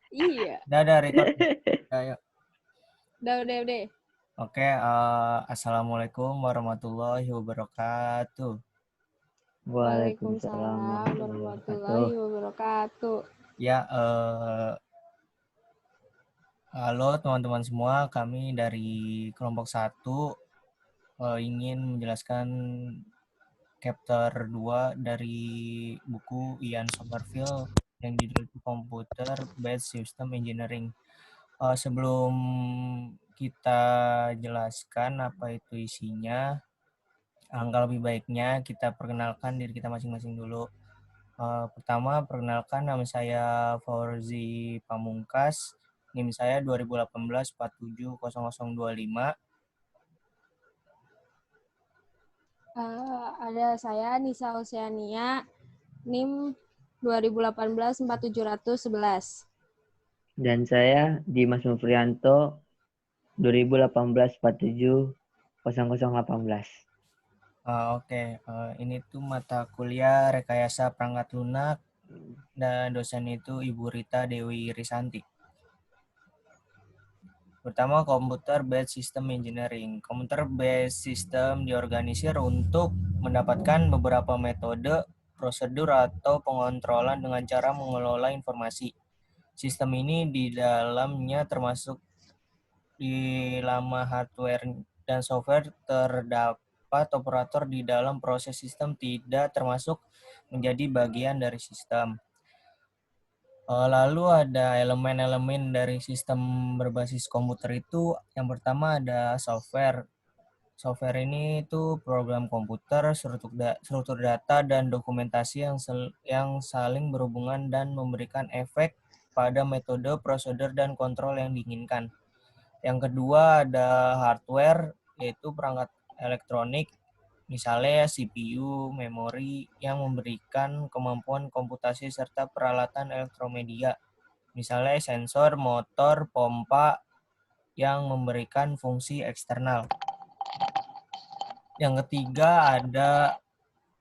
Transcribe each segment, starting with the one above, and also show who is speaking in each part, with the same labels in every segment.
Speaker 1: Iya.
Speaker 2: Udah record. Ayo.
Speaker 1: Udah.
Speaker 2: Oke, assalamualaikum warahmatullahi wabarakatuh.
Speaker 1: Waalaikumsalam
Speaker 3: Waalaikumsalam warahmatullahi wabarakatuh.
Speaker 1: warahmatullahi wabarakatuh.
Speaker 2: Ya, halo teman-teman semua, kami dari kelompok 1 ingin menjelaskan chapter 2 dari buku Ian Sommerville yang judul Computer Based System Engineering. Sebelum kita jelaskan apa itu isinya, alangkah lebih baiknya kita perkenalkan diri kita masing-masing dulu. Pertama, perkenalkan, nama saya Fauzi Pamungkas. NIM saya 2018 470025.
Speaker 1: Ada saya Nisa Oceania, NIM 2018 4711.
Speaker 3: Dan saya Dimas Mufrianto 2018 47 0018.
Speaker 2: Oke, ini tuh mata kuliah rekayasa perangkat lunak dan dosen itu Ibu Rita Dewi Risanti. Pertama, Computer Based System Engineering. Computer Based System diorganisir untuk mendapatkan beberapa metode, prosedur, atau pengontrolan dengan cara mengelola informasi. Sistem ini di dalamnya termasuk di lama hardware dan software terdapat operator di dalam proses sistem tidak termasuk menjadi bagian dari sistem. Lalu ada elemen-elemen dari sistem berbasis komputer itu, yang pertama ada software. Software ini itu program komputer, struktur data, dan dokumentasi yang saling berhubungan dan memberikan efek pada metode, prosedur, dan kontrol yang diinginkan. Yang kedua ada hardware, yaitu perangkat elektronik, misalnya CPU, memori, yang memberikan kemampuan komputasi serta peralatan elektromedia, misalnya sensor, motor, pompa, yang memberikan fungsi eksternal. Yang ketiga ada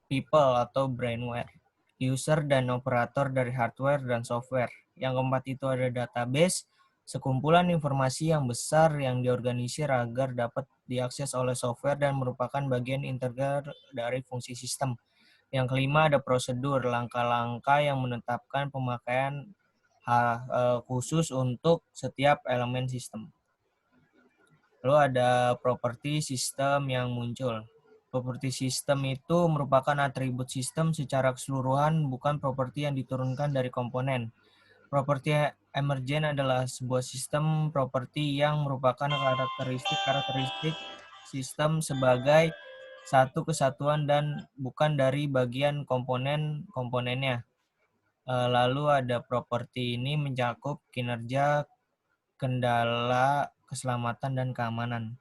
Speaker 2: people atau brainware, user dan operator dari hardware dan software. Yang keempat itu ada database, sekumpulan informasi yang besar yang diorganisir agar dapat diakses oleh software dan merupakan bagian integral dari fungsi sistem. Yang kelima ada prosedur, langkah-langkah yang menetapkan pemakaian khusus untuk setiap elemen sistem. Lalu ada properti sistem yang muncul. Properti sistem itu merupakan atribut sistem secara keseluruhan, bukan properti yang diturunkan dari komponen. Properti emergen adalah sebuah sistem properti yang merupakan karakteristik sistem sebagai satu kesatuan dan bukan dari bagian komponennya. Lalu ada properti ini mencakup kinerja, kendala, keselamatan, dan keamanan.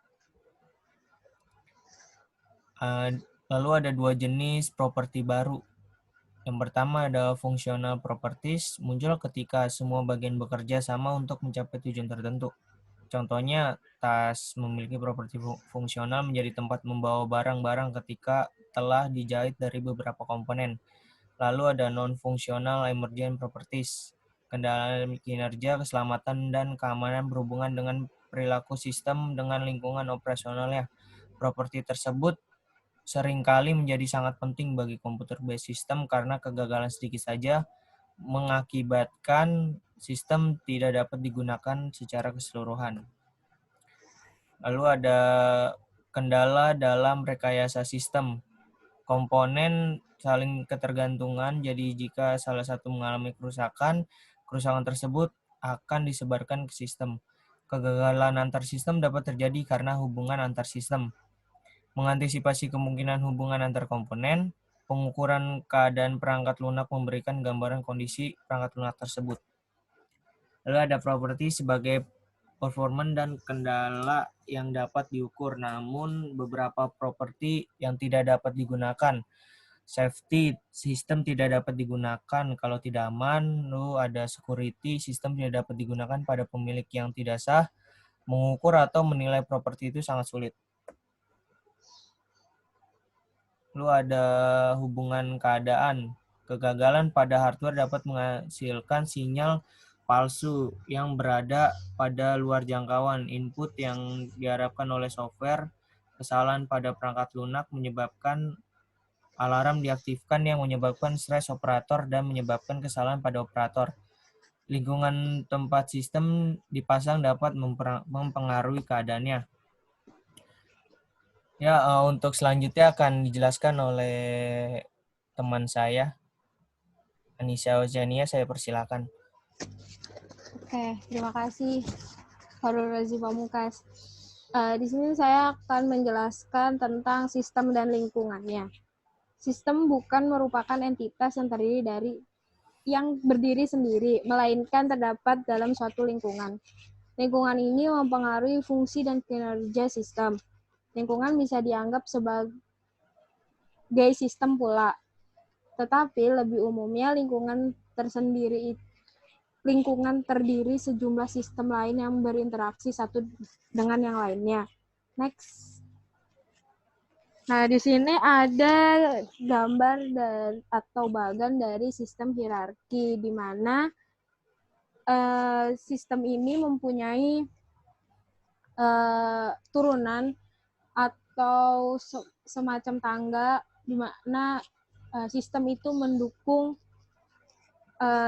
Speaker 2: Lalu ada dua jenis properti baru. Yang pertama ada functional properties, muncul ketika semua bagian bekerja sama untuk mencapai tujuan tertentu. Contohnya, tas memiliki properti fungsional menjadi tempat membawa barang-barang ketika telah dijahit dari beberapa komponen. Lalu ada non-functional emergent properties, kendala kinerja, keselamatan, dan keamanan berhubungan dengan perilaku sistem dengan lingkungan operasionalnya. Properti tersebut seringkali menjadi sangat penting bagi komputer based system karena kegagalan sedikit saja mengakibatkan sistem tidak dapat digunakan secara keseluruhan. Lalu ada kendala dalam rekayasa sistem. Komponen saling ketergantungan, jadi jika salah satu mengalami kerusakan tersebut akan disebarkan ke sistem. Kegagalan antar sistem dapat terjadi karena hubungan antar sistem. Mengantisipasi kemungkinan hubungan antar komponen, pengukuran keadaan perangkat lunak memberikan gambaran kondisi perangkat lunak tersebut. Lalu ada properti sebagai performan dan kendala yang dapat diukur, namun beberapa properti yang tidak dapat digunakan. Safety, sistem tidak dapat digunakan kalau tidak aman. Lalu ada security, sistem tidak dapat digunakan pada pemilik yang tidak sah. Mengukur atau menilai properti itu sangat sulit. Lalu ada hubungan keadaan. Kegagalan pada hardware dapat menghasilkan sinyal palsu yang berada pada luar jangkauan. Input yang diharapkan oleh software, kesalahan pada perangkat lunak menyebabkan alarm diaktifkan yang menyebabkan stres operator dan menyebabkan kesalahan pada operator. Lingkungan tempat sistem dipasang dapat mempengaruhi keadaannya. Ya, untuk selanjutnya akan dijelaskan oleh teman saya, Anissa Oceania. Saya persilakan.
Speaker 1: Oke, terima kasih Harul Razi Pamungkas. Di sini saya akan menjelaskan tentang sistem dan lingkungannya. Sistem bukan merupakan entitas yang berdiri sendiri, melainkan terdapat dalam suatu lingkungan. Lingkungan ini mempengaruhi fungsi dan kinerja sistem. Lingkungan bisa dianggap sebagai sistem pula, tetapi lebih umumnya lingkungan terdiri sejumlah sistem lain yang berinteraksi satu dengan yang lainnya. Next. Nah, di sini ada gambar atau bagan dari sistem hierarki, di mana sistem ini mempunyai turunan atau semacam tangga, di mana sistem itu mendukung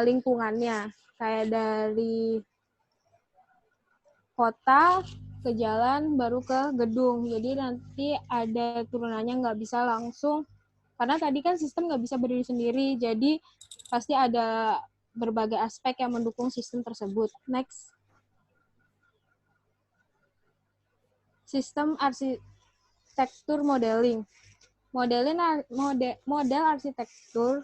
Speaker 1: lingkungannya, kayak dari kota ke jalan baru ke gedung. Jadi nanti ada turunannya, nggak bisa langsung, karena tadi kan sistem nggak bisa berdiri sendiri, jadi pasti ada berbagai aspek yang mendukung sistem tersebut. Next. Sistem arsitektur modeling. Model arsitektur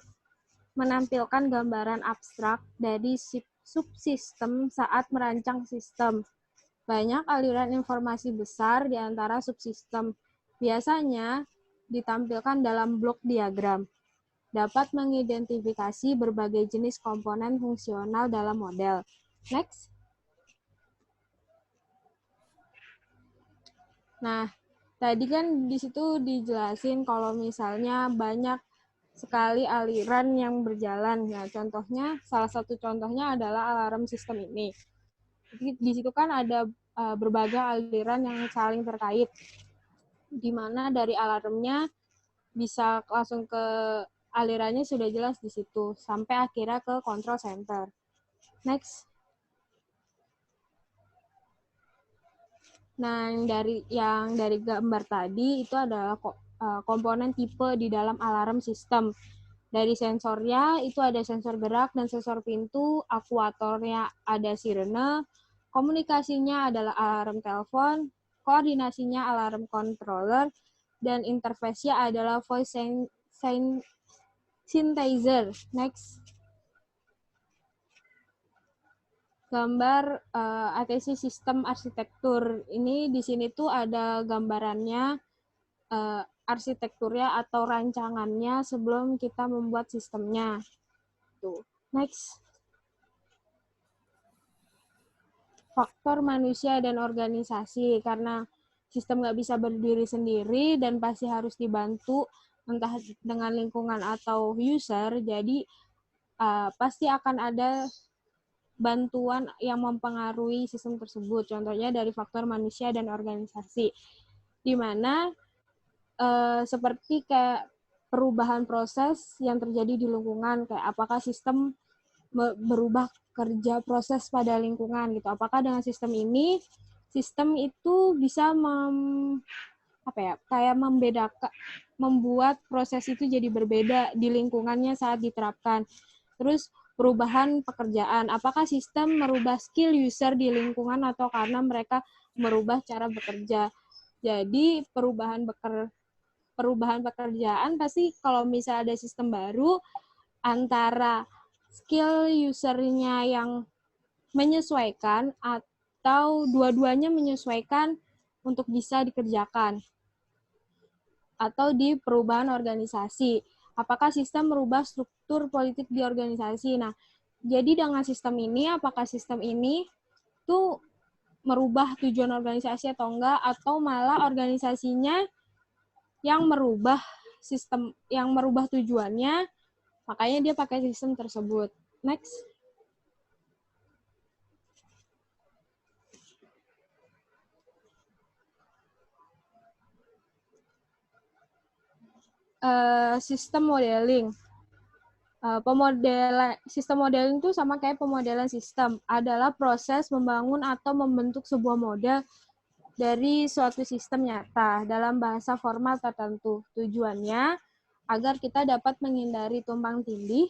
Speaker 1: menampilkan gambaran abstrak dari subsistem saat merancang sistem. Banyak aliran informasi besar di antara subsistem. Biasanya ditampilkan dalam blok diagram. Dapat mengidentifikasi berbagai jenis komponen fungsional dalam model. Next. Nah, tadi kan di situ dijelasin kalau misalnya banyak sekali aliran yang berjalan. Nah, salah satu contohnya adalah alarm sistem ini. Jadi, di situ kan ada berbagai aliran yang saling terkait, di mana dari alarmnya bisa langsung ke alirannya sudah jelas di situ, sampai akhirnya ke control center. Next. Nah, yang dari gambar tadi itu adalah komponen tipe di dalam alarm sistem. Dari sensornya itu ada sensor gerak dan sensor pintu, aktuatornya ada sirene, komunikasinya adalah alarm telepon, koordinasinya alarm controller, dan interface-nya adalah voice synthesizer. Next. Gambar ATC sistem arsitektur. Ini di sini tuh ada gambarannya, arsitekturnya atau rancangannya sebelum kita membuat sistemnya. Tuh. Next. Faktor manusia dan organisasi. Karena sistem nggak bisa berdiri sendiri dan pasti harus dibantu entah dengan lingkungan atau user, jadi pasti akan ada bantuan yang mempengaruhi sistem tersebut. Contohnya dari faktor manusia dan organisasi, di mana seperti kayak perubahan proses yang terjadi di lingkungan, kayak apakah sistem berubah kerja proses pada lingkungan gitu. Apakah dengan sistem ini, sistem itu bisa membuat proses itu jadi berbeda di lingkungannya saat diterapkan. Terus perubahan pekerjaan, apakah sistem merubah skill user di lingkungan atau karena mereka merubah cara bekerja. Jadi perubahan pekerjaan pasti kalau misalnya ada sistem baru, antara skill usernya yang menyesuaikan atau dua-duanya menyesuaikan untuk bisa dikerjakan. Atau di perubahan organisasi, apakah sistem merubah struktur politik di organisasi. Nah, jadi dengan sistem ini, apakah sistem ini tuh merubah tujuan organisasi atau enggak, atau malah organisasinya yang merubah tujuannya, makanya dia pakai sistem tersebut. Next. sistem modeling. Sistem modeling itu sama kayak pemodelan sistem, adalah proses membangun atau membentuk sebuah model dari suatu sistem nyata dalam bahasa formal tertentu. Tujuannya agar kita dapat menghindari tumpang tindih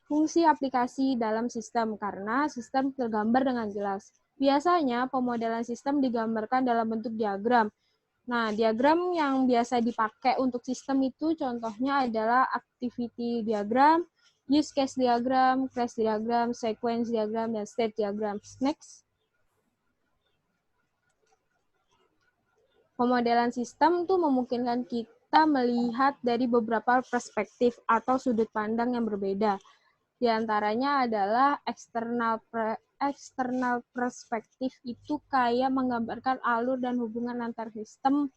Speaker 1: fungsi aplikasi dalam sistem karena sistem tergambar dengan jelas. Biasanya pemodelan sistem digambarkan dalam bentuk diagram. Nah, diagram yang biasa dipakai untuk sistem itu contohnya adalah activity diagram, use case diagram, class diagram, sequence diagram, dan state diagram. Next. Pemodelan sistem itu memungkinkan kita melihat dari beberapa perspektif atau sudut pandang yang berbeda. Di antaranya adalah external perspektif itu kayak menggambarkan alur dan hubungan antar sistem.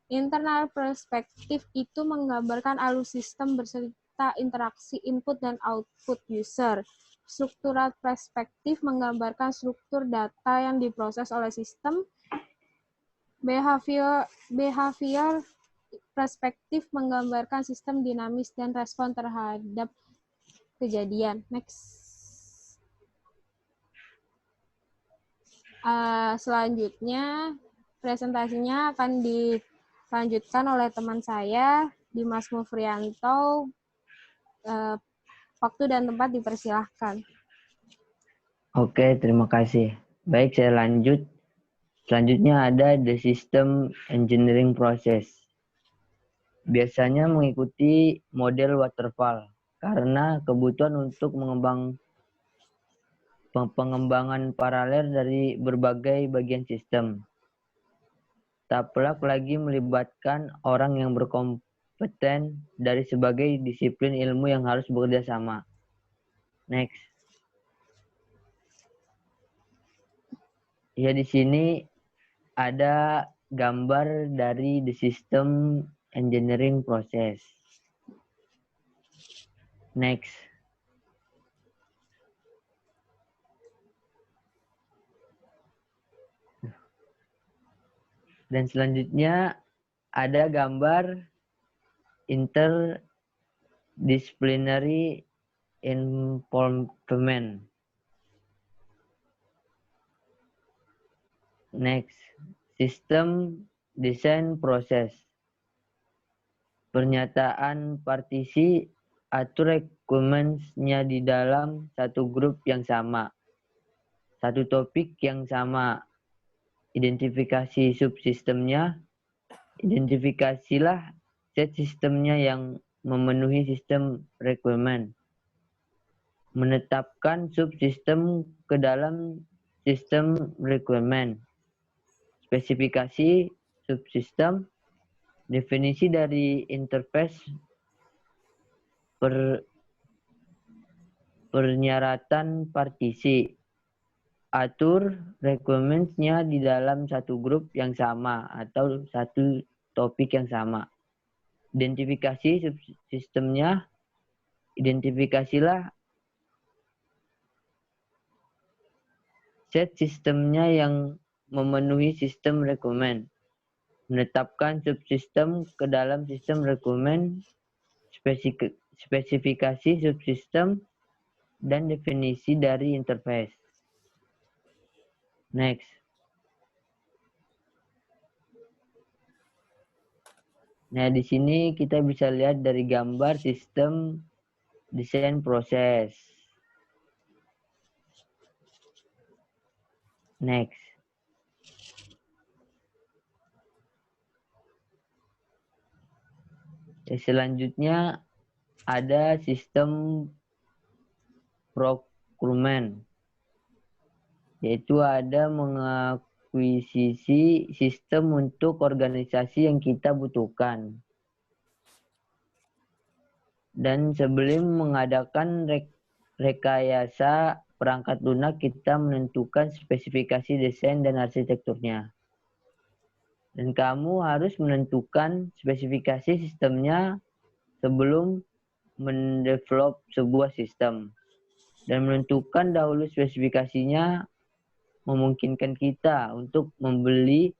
Speaker 1: Internal perspektif itu menggambarkan alur sistem beserta interaksi input dan output user. Struktural perspektif menggambarkan struktur data yang diproses oleh sistem. Behavior perspektif menggambarkan sistem dinamis dan respon terhadap kejadian. Next. Selanjutnya, presentasinya akan dilanjutkan oleh teman saya, Dimas Mufrianto. Waktu dan tempat dipersilahkan.
Speaker 3: Oke, terima kasih. Baik, saya lanjut. Selanjutnya ada the system engineering process. Biasanya mengikuti model waterfall karena kebutuhan untuk pengembangan paralel dari berbagai bagian sistem. Tak pelak lagi melibatkan orang yang berkompeten dari sebagai disiplin ilmu yang harus bekerja sama. Next. Ya, di sini ada gambar dari the system engineering process. Next. Dan selanjutnya ada gambar interdisciplinary involvement. Next, system design process. Pernyataan partisi atau requirements-nya di dalam satu grup yang sama. Satu topik yang sama. Identifikasi subsistemnya. Identifikasilah set sistemnya yang memenuhi sistem requirement. Menetapkan subsistem ke dalam sistem requirement. Spesifikasi subsistem, definisi dari interface, pernyaratan partisi, atur requirements-nya di dalam satu grup yang sama atau satu topik yang sama. Identifikasi subsistemnya, identifikasilah set sistemnya yang memenuhi sistem requirement. Menetapkan subsistem ke dalam sistem requirement, spesifikasi subsistem, dan definisi dari interface. Next. Nah, di sini kita bisa lihat dari gambar sistem desain proses. Next. Selanjutnya ada sistem procurement, yaitu ada mengakuisisi sistem untuk organisasi yang kita butuhkan. Dan sebelum mengadakan rekayasa perangkat lunak, kita menentukan spesifikasi desain dan arsitekturnya. Dan kamu harus menentukan spesifikasi sistemnya sebelum mendevelop sebuah sistem. Dan menentukan dahulu spesifikasinya memungkinkan kita untuk membeli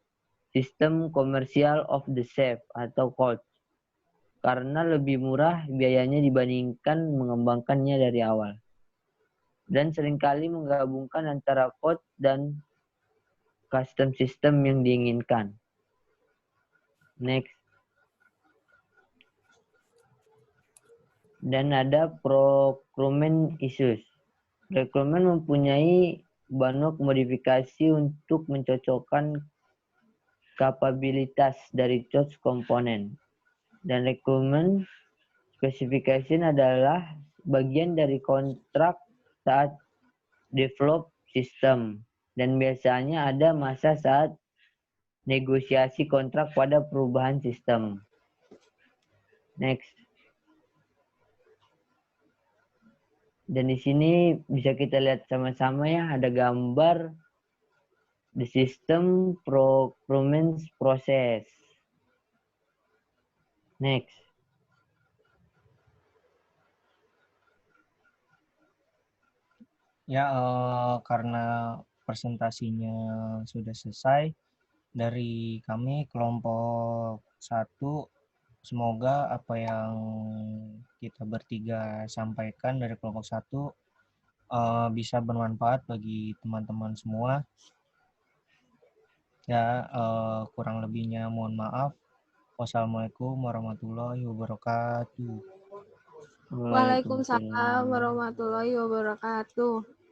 Speaker 3: sistem komersial off the shelf atau COTS. karena lebih murah biayanya dibandingkan mengembangkannya dari awal. Dan seringkali menggabungkan antara code dan custom system yang diinginkan. Next. Dan ada procurement issues. Procurement mempunyai banyak modifikasi untuk mencocokkan kapabilitas dari COTS komponen. Dan requirement specification adalah bagian dari kontrak saat develop sistem. Dan biasanya ada masa saat negosiasi kontrak pada perubahan sistem. Next. Dan di sini bisa kita lihat sama-sama ya, ada gambar the system procurement process. Next.
Speaker 2: Ya, karena presentasinya sudah selesai, dari kami kelompok 1, semoga apa yang kita bertiga sampaikan dari kelompok 1 bisa bermanfaat bagi teman-teman semua. Ya, kurang lebihnya mohon maaf. Wassalamualaikum warahmatullahi wabarakatuh.
Speaker 1: Waalaikumsalam warahmatullahi wabarakatuh.